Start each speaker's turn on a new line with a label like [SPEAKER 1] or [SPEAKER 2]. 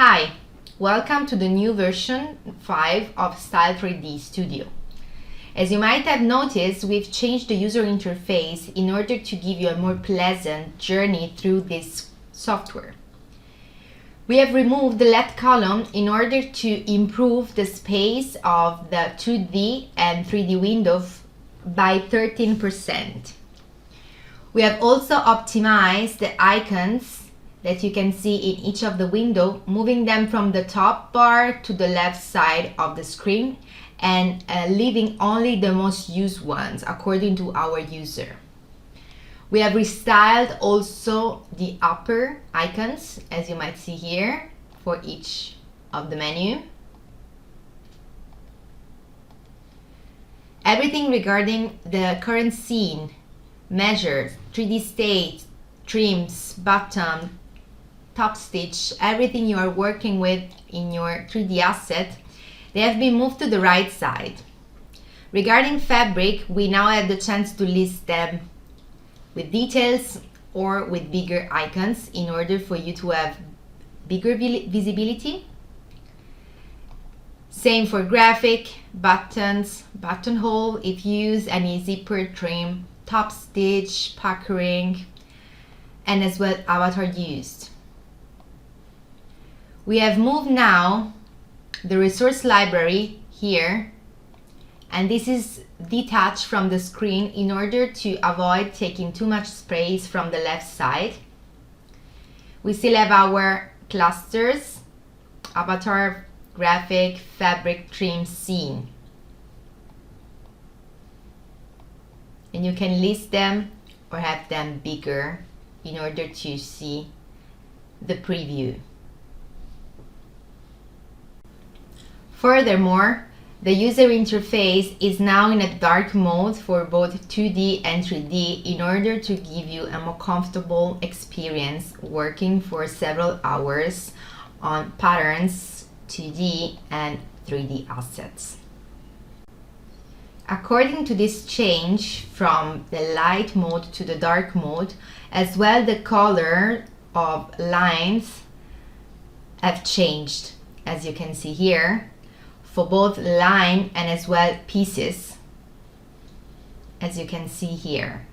[SPEAKER 1] Hi, welcome to the new version 5 of Style3D Studio. As you might have noticed, we've changed the user interface in order to give you a more pleasant journey through this software. We have removed the left column in order to improve the space of the 2D and 3D window by 13%. We have also optimized the icons that you can see in each of the windows, moving them from the top bar to the left side of the screen and leaving only the most used ones according to our user. We have restyled also the upper icons, as you might see here, for each of the menu. Everything regarding the current scene, measures, 3D state, trims, bottom, top stitch, everything you are working with in your 3D asset, they have been moved to the right side. Regarding fabric, we now have the chance to list them with details or with bigger icons in order for you to have bigger visibility. Same for graphic, buttons, buttonhole if you use any zipper trim, top stitch, puckering, and as well avatar used. We have moved now the resource library here, and this is detached from the screen in order to avoid taking too much space from the left side. We still have our clusters, avatar, graphic, fabric, trim, scene. And you can list them or have them bigger in order to see the preview. Furthermore, the user interface is now in a dark mode for both 2D and 3D in order to give you a more comfortable experience working for several hours on patterns, 2D and 3D assets. According to this change from the light mode to the dark mode, as well the color of lines have changed, as you can see here, for both line and as well pieces, as you can see here.